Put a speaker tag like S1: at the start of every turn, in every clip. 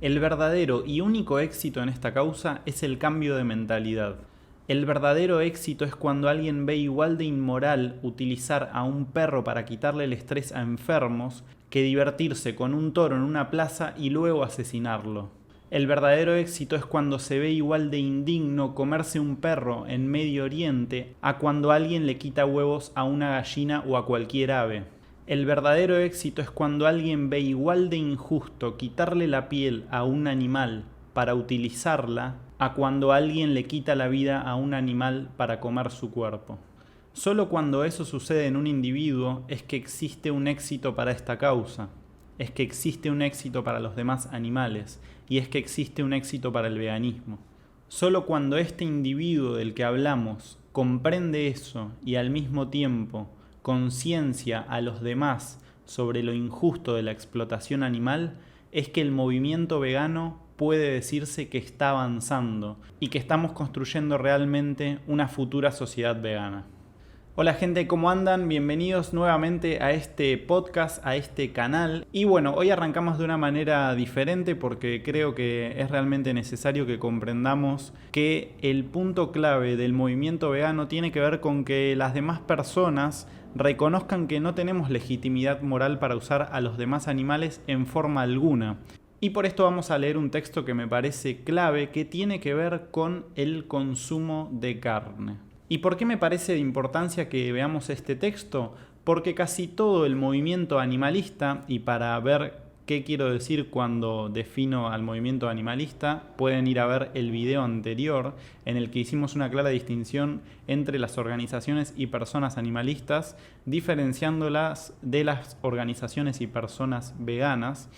S1: El verdadero y único éxito en esta causa es el cambio de mentalidad. El verdadero éxito es cuando alguien ve igual de inmoral utilizar a un perro para quitarle el estrés a enfermos que divertirse con un toro en una plaza y luego asesinarlo. El verdadero éxito es cuando se ve igual de indigno comerse un perro en Medio Oriente a cuando alguien le quita huevos a una gallina o a cualquier ave. El verdadero éxito es cuando alguien ve igual de injusto quitarle la piel a un animal para utilizarla a cuando alguien le quita la vida a un animal para comer su cuerpo. Solo cuando eso sucede en un individuo es que existe un éxito para esta causa, es que existe un éxito para los demás animales y es que existe un éxito para el veganismo. Solo cuando este individuo del que hablamos comprende eso y al mismo tiempo conciencia a los demás sobre lo injusto de la explotación animal, es que el movimiento vegano puede decirse que está avanzando y que estamos construyendo realmente una futura sociedad vegana. Hola gente, ¿cómo andan? Bienvenidos nuevamente a este podcast, a este canal. Y bueno, hoy arrancamos de una manera diferente porque creo que es realmente necesario que comprendamos que el punto clave del movimiento vegano tiene que ver con que las demás personas reconozcan que no tenemos legitimidad moral para usar a los demás animales en forma alguna. Y por esto vamos a leer un texto que me parece clave, que tiene que ver con el consumo de carne. ¿Y por qué me parece de importancia que veamos este texto? Porque casi todo el movimiento animalista, y para ver qué quiero decir cuando defino al movimiento animalista, pueden ir a ver el video anterior en el que hicimos una clara distinción entre las organizaciones y personas animalistas, diferenciándolas de las organizaciones y personas veganas.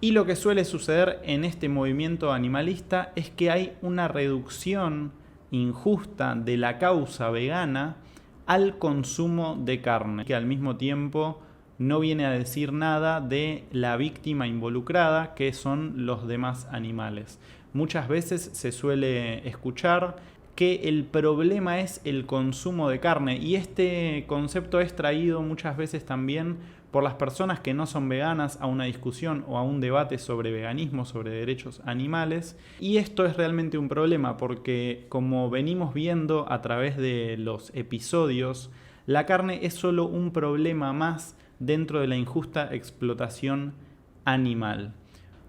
S1: Y lo que suele suceder en este movimiento animalista es que hay una reducción injusta de la causa vegana al consumo de carne, que al mismo tiempo no viene a decir nada de la víctima involucrada, que son los demás animales. Muchas veces se suele escuchar que el problema es el consumo de carne, y este concepto es traído muchas veces también por las personas que no son veganas a una discusión o a un debate sobre veganismo, sobre derechos animales. Y esto es realmente un problema porque, como venimos viendo a través de los episodios, la carne es solo un problema más dentro de la injusta explotación animal.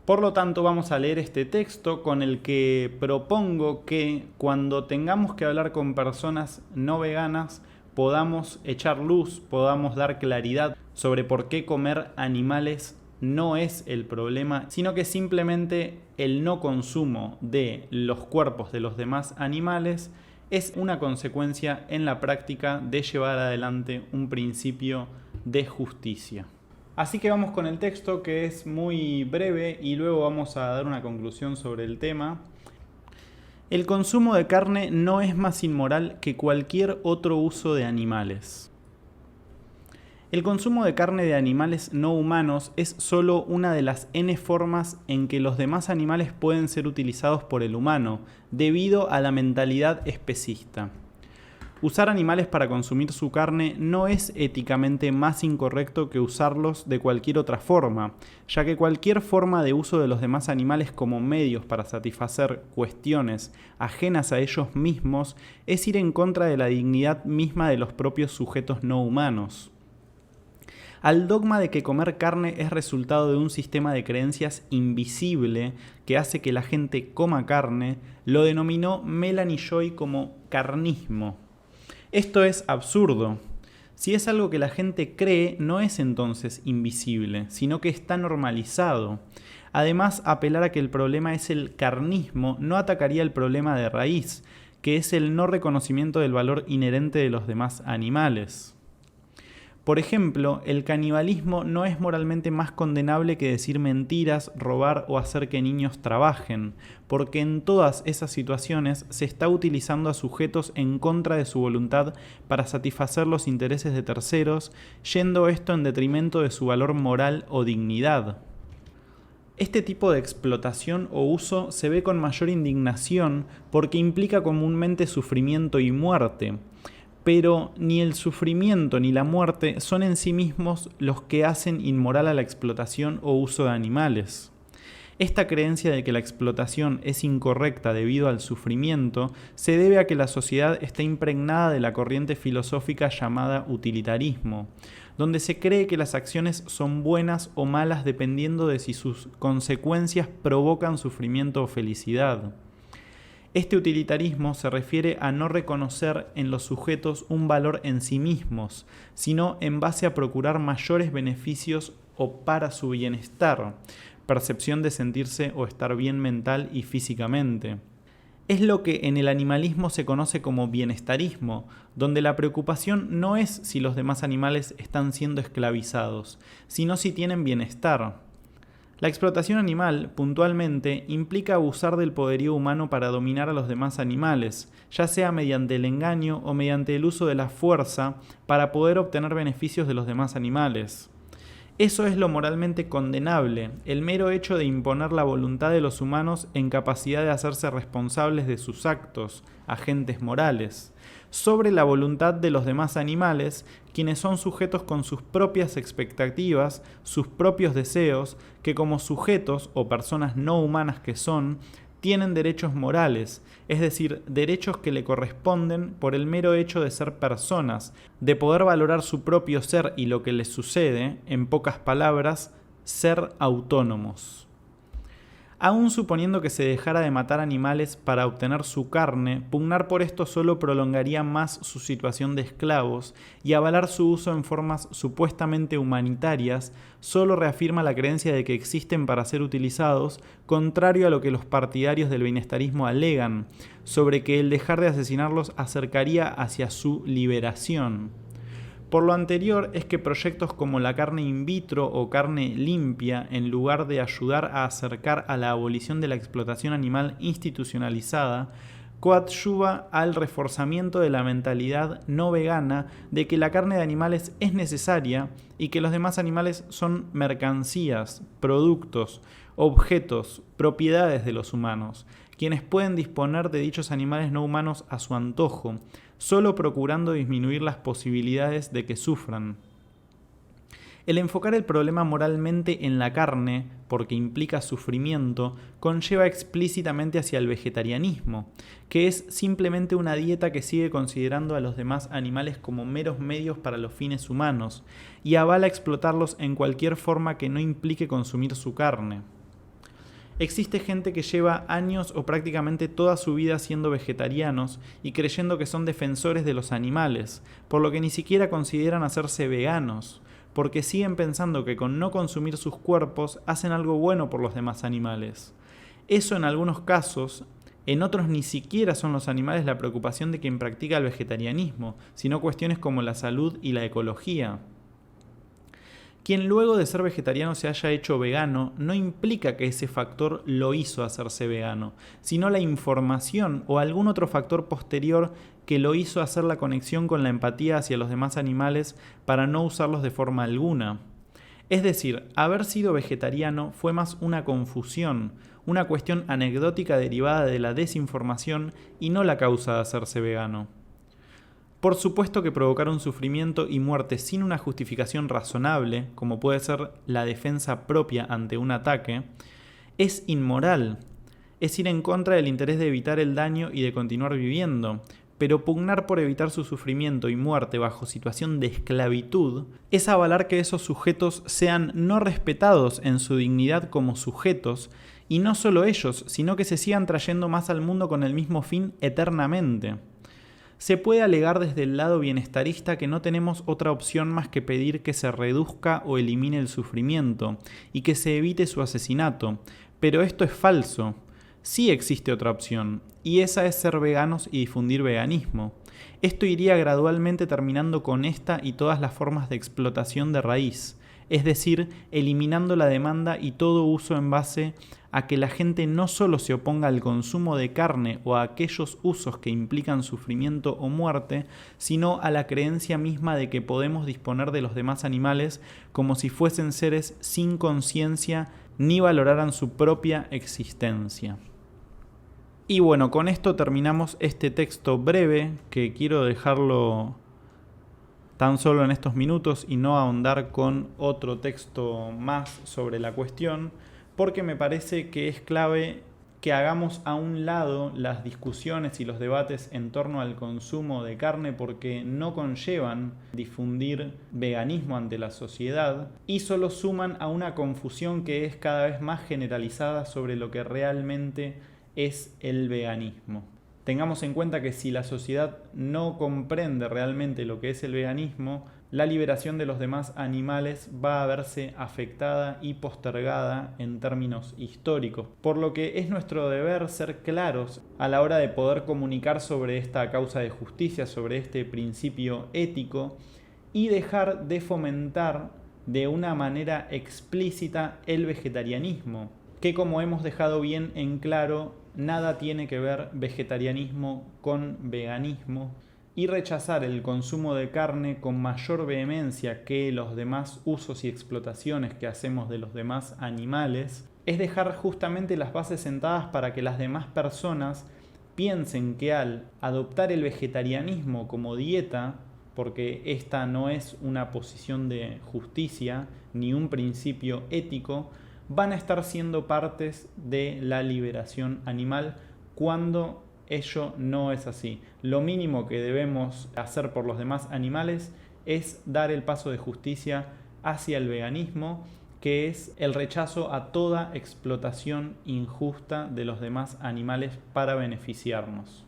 S1: Por lo tanto, vamos a leer este texto con el que propongo que cuando tengamos que hablar con personas no veganas, podamos echar luz, podamos dar claridad sobre por qué comer animales no es el problema, sino que simplemente el no consumo de los cuerpos de los demás animales es una consecuencia en la práctica de llevar adelante un principio de justicia. Así que vamos con el texto, que es muy breve, y luego vamos a dar una conclusión sobre el tema. El consumo de carne no es más inmoral que cualquier otro uso de animales. El consumo de carne de animales no humanos es solo una de las N formas en que los demás animales pueden ser utilizados por el humano, debido a la mentalidad especista. Usar animales para consumir su carne no es éticamente más incorrecto que usarlos de cualquier otra forma, ya que cualquier forma de uso de los demás animales como medios para satisfacer cuestiones ajenas a ellos mismos es ir en contra de la dignidad misma de los propios sujetos no humanos. Al dogma de que comer carne es resultado de un sistema de creencias invisible que hace que la gente coma carne, lo denominó Melanie Joy como carnismo. Esto es absurdo. Si es algo que la gente cree, no es entonces invisible, sino que está normalizado. Además, apelar a que el problema es el carnismo no atacaría el problema de raíz, que es el no reconocimiento del valor inherente de los demás animales. Por ejemplo, el canibalismo no es moralmente más condenable que decir mentiras, robar o hacer que niños trabajen, porque en todas esas situaciones se está utilizando a sujetos en contra de su voluntad para satisfacer los intereses de terceros, yendo esto en detrimento de su valor moral o dignidad. Este tipo de explotación o uso se ve con mayor indignación porque implica comúnmente sufrimiento y muerte. Pero ni el sufrimiento ni la muerte son en sí mismos los que hacen inmoral a la explotación o uso de animales. Esta creencia de que la explotación es incorrecta debido al sufrimiento se debe a que la sociedad está impregnada de la corriente filosófica llamada utilitarismo, donde se cree que las acciones son buenas o malas dependiendo de si sus consecuencias provocan sufrimiento o felicidad. Este utilitarismo se refiere a no reconocer en los sujetos un valor en sí mismos, sino en base a procurar mayores beneficios o para su bienestar, percepción de sentirse o estar bien mental y físicamente. Es lo que en el animalismo se conoce como bienestarismo, donde la preocupación no es si los demás animales están siendo esclavizados, sino si tienen bienestar. La explotación animal, puntualmente, implica abusar del poderío humano para dominar a los demás animales, ya sea mediante el engaño o mediante el uso de la fuerza para poder obtener beneficios de los demás animales. Eso es lo moralmente condenable, el mero hecho de imponer la voluntad de los humanos en capacidad de hacerse responsables de sus actos, agentes morales, sobre la voluntad de los demás animales, quienes son sujetos con sus propias expectativas, sus propios deseos, que como sujetos o personas no humanas que son, tienen derechos morales, es decir, derechos que le corresponden por el mero hecho de ser personas, de poder valorar su propio ser y lo que les sucede, en pocas palabras, ser autónomos. Aún suponiendo que se dejara de matar animales para obtener su carne, pugnar por esto solo prolongaría más su situación de esclavos y avalar su uso en formas supuestamente humanitarias solo reafirma la creencia de que existen para ser utilizados, contrario a lo que los partidarios del bienestarismo alegan, sobre que el dejar de asesinarlos acercaría hacia su liberación. Por lo anterior es que proyectos como la carne in vitro o carne limpia, en lugar de ayudar a acercar a la abolición de la explotación animal institucionalizada, coadyuva al reforzamiento de la mentalidad no vegana de que la carne de animales es necesaria y que los demás animales son mercancías, productos, objetos, propiedades de los humanos, quienes pueden disponer de dichos animales no humanos a su antojo, solo procurando disminuir las posibilidades de que sufran. El enfocar el problema moralmente en la carne, porque implica sufrimiento, conlleva explícitamente hacia el vegetarianismo, que es simplemente una dieta que sigue considerando a los demás animales como meros medios para los fines humanos, y avala explotarlos en cualquier forma que no implique consumir su carne. Existe gente que lleva años o prácticamente toda su vida siendo vegetarianos y creyendo que son defensores de los animales, por lo que ni siquiera consideran hacerse veganos, porque siguen pensando que con no consumir sus cuerpos hacen algo bueno por los demás animales. Eso en algunos casos, en otros ni siquiera son los animales la preocupación de quien practica el vegetarianismo, sino cuestiones como la salud y la ecología. Quien luego de ser vegetariano se haya hecho vegano no implica que ese factor lo hizo hacerse vegano, sino la información o algún otro factor posterior que lo hizo hacer la conexión con la empatía hacia los demás animales para no usarlos de forma alguna. Es decir, haber sido vegetariano fue más una confusión, una cuestión anecdótica derivada de la desinformación y no la causa de hacerse vegano. Por supuesto que provocar un sufrimiento y muerte sin una justificación razonable, como puede ser la defensa propia ante un ataque, es inmoral. Es ir en contra del interés de evitar el daño y de continuar viviendo, pero pugnar por evitar su sufrimiento y muerte bajo situación de esclavitud es avalar que esos sujetos sean no respetados en su dignidad como sujetos, y no solo ellos, sino que se sigan trayendo más al mundo con el mismo fin eternamente. Se puede alegar desde el lado bienestarista que no tenemos otra opción más que pedir que se reduzca o elimine el sufrimiento y que se evite su asesinato, pero esto es falso. Sí existe otra opción, y esa es ser veganos y difundir veganismo. Esto iría gradualmente terminando con esta y todas las formas de explotación de raíz, es decir, eliminando la demanda y todo uso en base a que la gente no solo se oponga al consumo de carne o a aquellos usos que implican sufrimiento o muerte, sino a la creencia misma de que podemos disponer de los demás animales como si fuesen seres sin conciencia ni valoraran su propia existencia. Y bueno, con esto terminamos este texto breve, que quiero dejarlo tan solo en estos minutos y no ahondar con otro texto más sobre la cuestión, porque me parece que es clave que hagamos a un lado las discusiones y los debates en torno al consumo de carne, porque no conllevan difundir veganismo ante la sociedad y solo suman a una confusión que es cada vez más generalizada sobre lo que realmente es el veganismo. Tengamos en cuenta que si la sociedad no comprende realmente lo que es el veganismo, la liberación de los demás animales va a verse afectada y postergada en términos históricos, por lo que es nuestro deber ser claros a la hora de poder comunicar sobre esta causa de justicia, sobre este principio ético, y dejar de fomentar de una manera explícita el vegetarianismo, que como hemos dejado bien en claro, nada tiene que ver vegetarianismo con veganismo, y rechazar el consumo de carne con mayor vehemencia que los demás usos y explotaciones que hacemos de los demás animales, es dejar justamente las bases sentadas para que las demás personas piensen que al adoptar el vegetarianismo como dieta, porque esta no es una posición de justicia ni un principio ético, van a estar siendo partes de la liberación animal cuando ello no es así. Lo mínimo que debemos hacer por los demás animales es dar el paso de justicia hacia el veganismo, que es el rechazo a toda explotación injusta de los demás animales para beneficiarnos.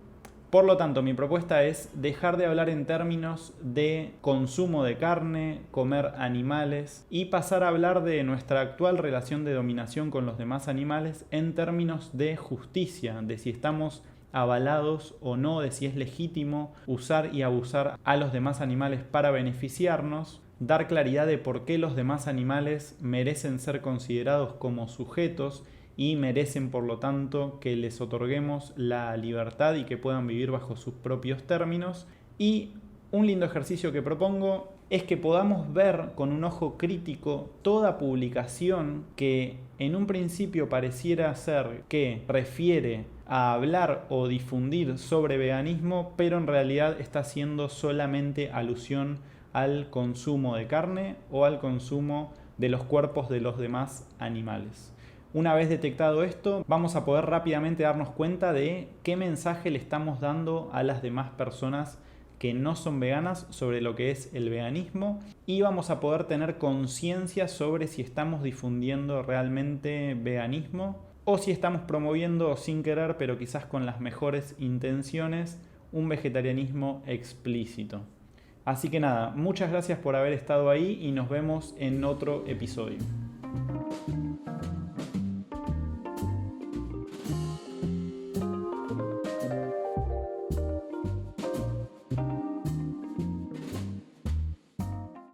S1: Por lo tanto, mi propuesta es dejar de hablar en términos de consumo de carne, comer animales y pasar a hablar de nuestra actual relación de dominación con los demás animales en términos de justicia, de si estamos avalados o no, de si es legítimo usar y abusar a los demás animales para beneficiarnos, dar claridad de por qué los demás animales merecen ser considerados como sujetos y merecen por lo tanto que les otorguemos la libertad y que puedan vivir bajo sus propios términos. Y un lindo ejercicio que propongo es que podamos ver con un ojo crítico toda publicación que en un principio pareciera ser que refiere a hablar o difundir sobre veganismo, pero en realidad está haciendo solamente alusión al consumo de carne o al consumo de los cuerpos de los demás animales. Una vez detectado esto, vamos a poder rápidamente darnos cuenta de qué mensaje le estamos dando a las demás personas que no son veganas sobre lo que es el veganismo, y vamos a poder tener conciencia sobre si estamos difundiendo realmente veganismo o si estamos promoviendo sin querer, pero quizás con las mejores intenciones, un vegetarianismo explícito. Así que nada, muchas gracias por haber estado ahí y nos vemos en otro episodio.